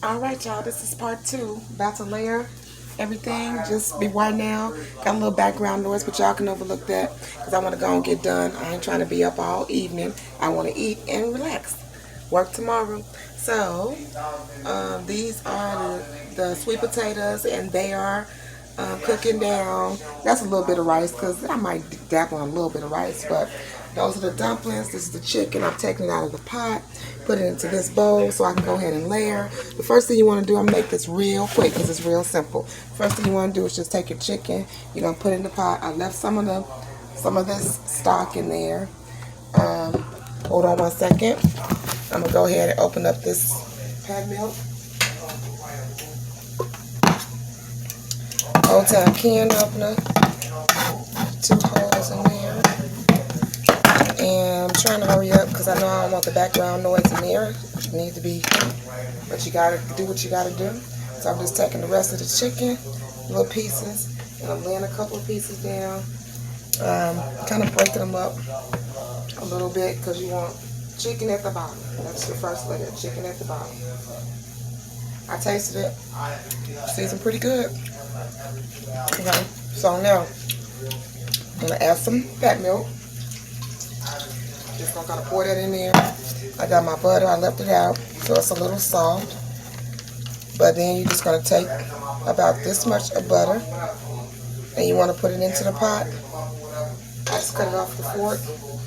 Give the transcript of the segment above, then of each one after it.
Alright, y'all, this is part two. About to layer everything. Just be right now. Got a little background noise, but y'all can overlook that because I want to go and get done. I ain't trying to be up all evening. I want to eat and relax. Work tomorrow. So, these are the sweet potatoes, and they are cooking down. That's a little bit of rice because I might dabble on a little bit of rice, but those are the dumplings. This is the chicken. I'm taking it out of the pot, put it into this bowl so I can go ahead and layer. The first thing you want to do, I'm going to make this real quick because it's real simple. First thing you want to do is just take your chicken. You're going to put it in the pot. I left some of this stock in there. Hold on one second. I'm going to go ahead and open up this pad milk. Old time can opener. 2 holes in there. And I'm trying to hurry up because I know I don't want the background noise in there. It needs to be, but you gotta do what you gotta do. So I'm just taking the rest of the chicken, little pieces, and I'm laying a couple of pieces down. Kind of breaking them up a little bit because you want chicken at the bottom. That's the first layer, chicken at the bottom. I tasted it. Seasoned pretty good. Okay, so now I'm gonna add some fat milk. Just gonna kind of pour that in there. I got my butter, I left it out, so it's a little soft. But then you're just gonna take about this much of butter and you want to put it into the pot. I just cut it off the fork.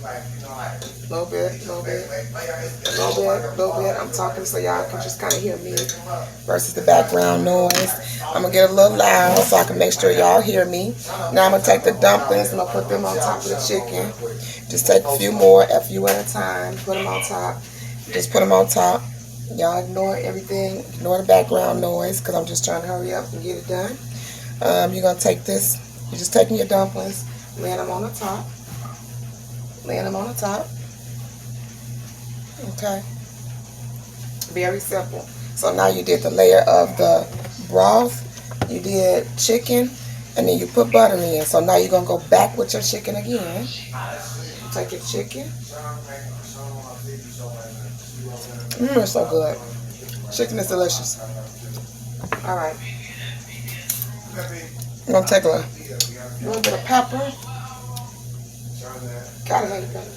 A little bit. I'm talking so y'all can just kind of hear me versus the background noise. I'm going to get a little loud so I can make sure y'all hear me. Now I'm going to take the dumplings and I'm going to put them on top of the chicken. Just take a few at a time. Put them on top. Just put them on top. Y'all ignore everything. Ignore the background noise because I'm just trying to hurry up and get it done. You're going to take this. You're just taking your dumplings, laying them on the top. Okay. Very simple. So now you did the layer of the broth. You did chicken. And then you put butter in. So now you're going to go back with your chicken again. Take your chicken. It's so good. Chicken is delicious. Alright. I'm going to take a little bit of pepper. Gotta hate pepper.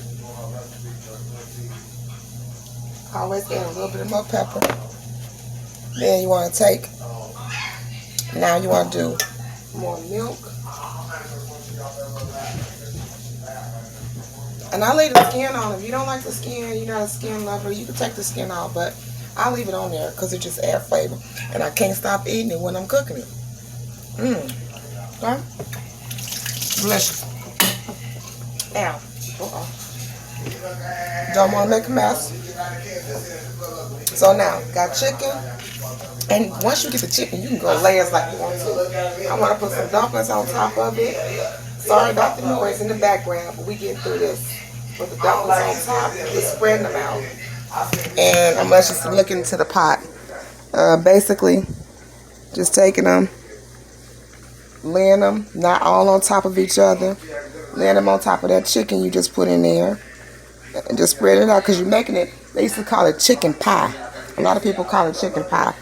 Always add a little bit more pepper. Then you want to take, now you want to do more milk. And I leave the skin on. If you don't like the skin, you're not a skin lover, you can take the skin off, but I'll leave it on there because it just adds flavor. And I can't stop eating it when I'm cooking it. Okay? Delicious. Ow. Don't want to make a mess. So now, got chicken. And once you get the chicken, you can go layers like you want to. I want to put some dumplings on top of it. Sorry about the noise in the background, but we get through this. Put the dumplings on top, just spreading them out. And I'm just looking into the pot. Basically, just taking them, laying them, not all on top of each other. Laying them on top of that chicken you just put in there. And just spread it out because you're making it, they used to call it chicken pie. A lot of people call it chicken pie.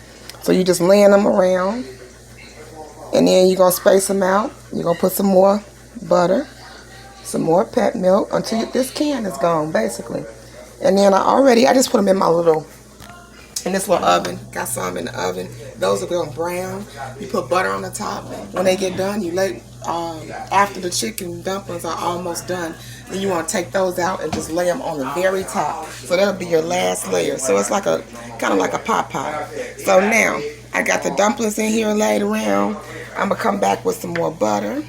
So you just laying them around. And then you're going to space them out. You're going to put some more butter, some more pet milk until this can is gone, basically. And then I just put them in this little oven. Got some in the oven. Those are going brown. You put butter on the top. When they get done, you let after the chicken dumplings are almost done, then you want to take those out and just lay them on the very top. So that'll be your last layer. So it's like kind of like a pot pie. So now I got the dumplings in here laid around. I'm gonna come back with some more butter.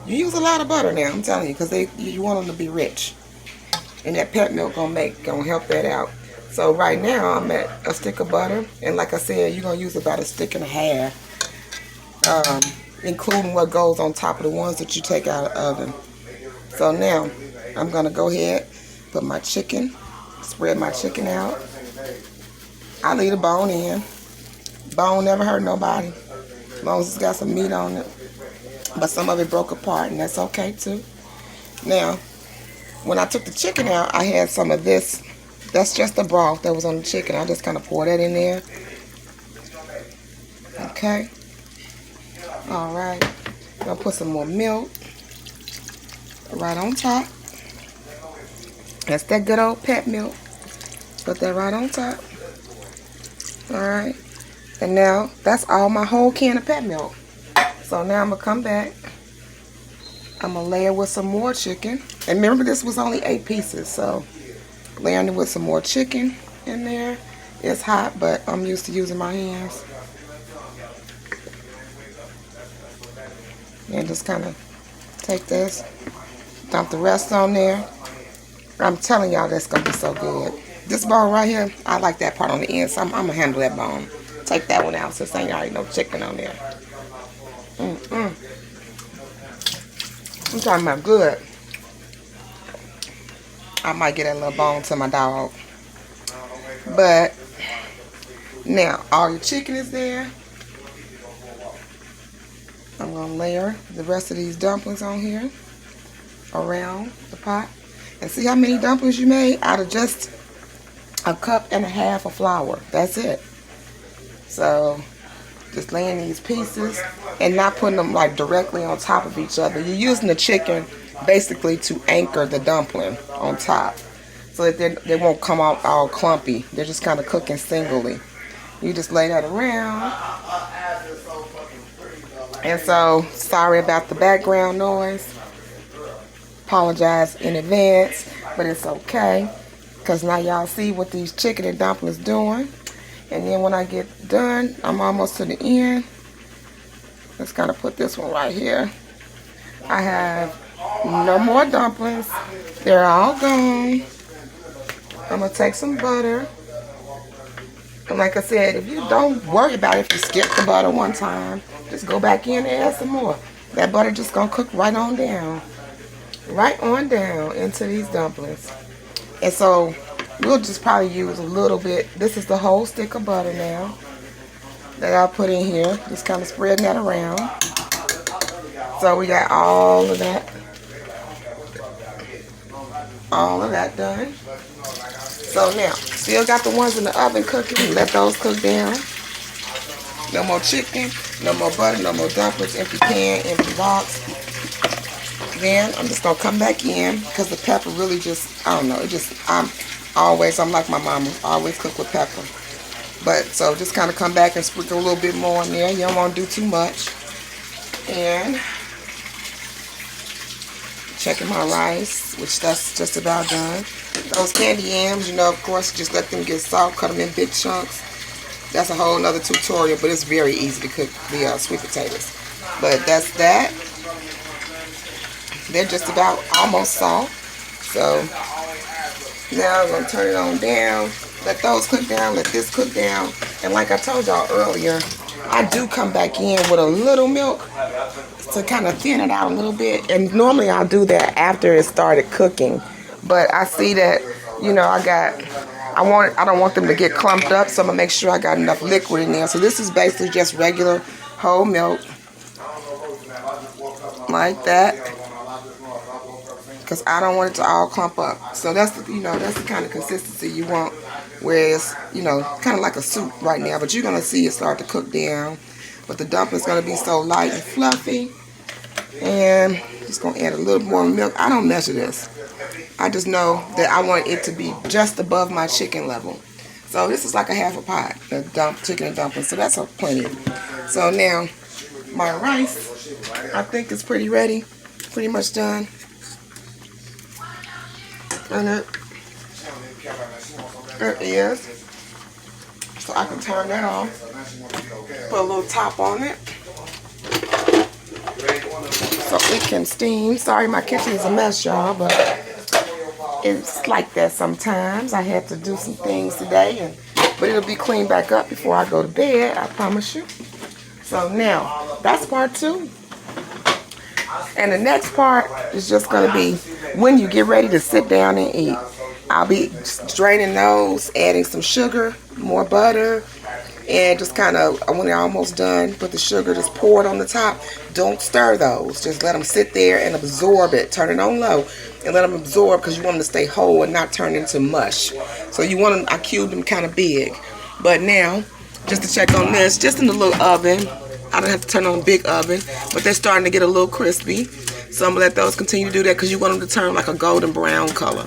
You use a lot of butter now, I'm telling you, because you want them to be rich. And that pet milk gonna help that out. So right now I'm at a stick of butter, and like I said, you're gonna use about a stick and a half, including what goes on top of the ones that you take out of the oven. So now I'm gonna go ahead, put my chicken, spread my chicken out. I leave the bone in. Bone never hurt nobody, as long as it's got some meat on it. But some of it broke apart, and that's okay too. Now, when I took the chicken out, I had some of this. That's just the broth that was on the chicken. I just kind of pour that in there. Okay. All right. I'm gonna put some more milk right on top. That's that good old pet milk. Put that right on top. All right. And now that's all my whole can of pet milk. So now I'm gonna come back. I'm gonna layer with some more chicken. And remember, this was only 8 pieces, so layering it with some more chicken in there. It's hot, but I'm used to using my hands. And just kind of take this, dump the rest on there. I'm telling y'all, that's gonna be so good. This bone right here, I like that part on the end, so I'm gonna handle that bone. Take that one out since ain't already no chicken on there. I'm talking about good. I might get a little bone to my dog. But now all your chicken is there. I'm gonna layer the rest of these dumplings on here around the pot. And see how many dumplings you made out of just a cup and a half of flour. That's it. So just laying these pieces and not putting them like directly on top of each other. You're using the chicken basically to anchor the dumpling on top so that they won't come out all clumpy. They're just kind of cooking singly. You just lay that around. And so, sorry about the background noise. Apologize in advance, but it's okay. Because now y'all see what these chicken and dumplings doing. And then when I get done, I'm almost to the end. Let's kind of put this one right here. I have no more dumplings. They're all gone. I'm going to take some butter. And like I said, if you don't worry about it, if you skip the butter one time, just go back in and add some more. That butter just going to cook right on down. Right on down into these dumplings. And so we'll just probably use a little bit. This is the whole stick of butter now that I'll put in here. Just kind of spreading that around. So we got all of that done. So now, still got the ones in the oven cooking. Let those cook down. No more chicken, no more butter, no more dumplings, empty pan, empty box. Then I'm just gonna come back in because the pepper really just, I don't know, I'm like my mama, I always cook with pepper. But so just kind of come back and sprinkle a little bit more in there. You don't want to do too much. And checking my rice, which that's just about done. Those candy yams, you know, of course, just let them get soft, cut them in big chunks. That's a whole nother tutorial, but it's very easy to cook the sweet potatoes. But that's that. They're just about almost soft. So now I'm going to turn it on down. Let those cook down. Let this cook down. And like I told y'all earlier, I do come back in with a little milk to kind of thin it out a little bit. And normally I'll do that after it started cooking. But I see that, you know, I don't want them to get clumped up. So I'm going to make sure I got enough liquid in there. So this is basically just regular whole milk. Like that. Because I don't want it to all clump up. So that's the, that's the kind of consistency you want. Whereas, kind of like a soup right now. But you're going to see it start to cook down. But the dumpling's going to be so light and fluffy. And just going to add a little more milk. I don't measure this. I just know that I want it to be just above my chicken level. So this is like a half a pot, the chicken and dumplings. So that's plenty. So now my rice, I think is pretty ready. Pretty much done. And it is. So I can turn that off. Put a little top on it. So it can steam. Sorry, my kitchen is a mess, y'all, but it's like that sometimes. I had to do some things today, but it'll be cleaned back up before I go to bed, I promise you. So now, that's part 2. And the next part is just going to be when you get ready to sit down and eat. I'll be draining those, adding some sugar, more butter, and just kind of, when they're almost done, put the sugar, just pour it on the top. Don't stir those. Just let them sit there and absorb it. Turn it on low and let them absorb because you want them to stay whole and not turn into mush. So you want them, I cubed them kind of big. But now just to check on this, just in the little oven. I don't have to turn on a big oven, but they're starting to get a little crispy. So I'm gonna let those continue to do that because you want them to turn like a golden brown color.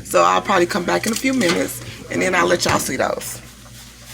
So I'll probably come back in a few minutes and then I'll let y'all see those.